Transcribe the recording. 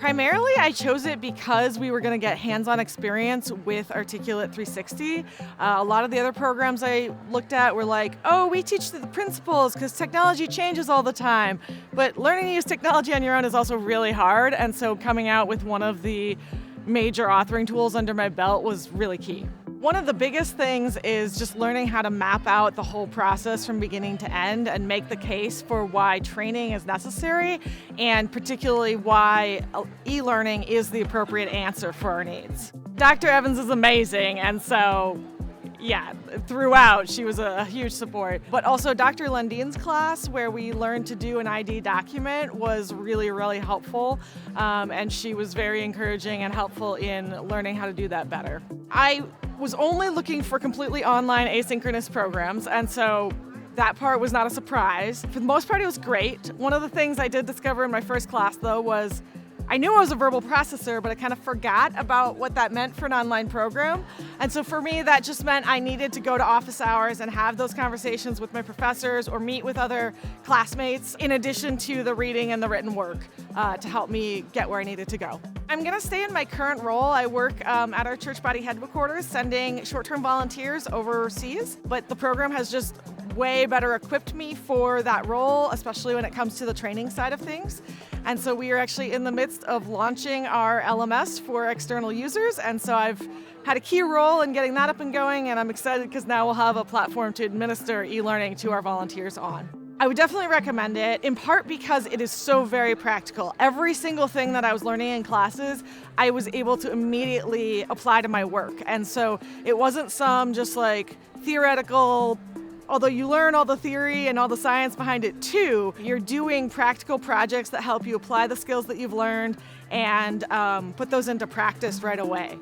Primarily, I chose it because we were going to get hands-on experience with Articulate 360. A lot of the other programs I looked at were like, oh, we teach the principles because technology changes all the time. But learning to use technology on your own is also really hard, and so coming out with one of the major authoring tools under my belt was really key. One of the biggest things is just learning how to map out the whole process from beginning to end and make the case for why training is necessary, and particularly why e-learning is the appropriate answer for our needs. Dr. Evans is amazing, and so yeah, throughout she was a huge support. But also Dr. Lundeen's class, where we learned to do an ID document, was really, really helpful. And she was very encouraging and helpful in learning how to do that better. I was only looking for completely online asynchronous programs, and so that part was not a surprise. For the most part, it was great. One of the things I did discover in my first class, though, was I knew I was a verbal processor, but I kind of forgot about what that meant for an online program. And so for me, that just meant I needed to go to office hours and have those conversations with my professors or meet with other classmates, in addition to the reading and the written work to help me get where I needed to go. I'm going to stay in my current role. I work at our church body headquarters, sending short-term volunteers overseas, but the program has just way better equipped me for that role, especially when it comes to the training side of things. And so we are actually in the midst of launching our LMS for external users, and so I've had a key role in getting that up and going, and I'm excited because now we'll have a platform to administer e-learning to our volunteers on. I would definitely recommend it, in part because it is so very practical. Every single thing that I was learning in classes, I was able to immediately apply to my work. And so it wasn't some just like theoretical, although you learn all the theory and all the science behind it too, you're doing practical projects that help you apply the skills that you've learned and put those into practice right away.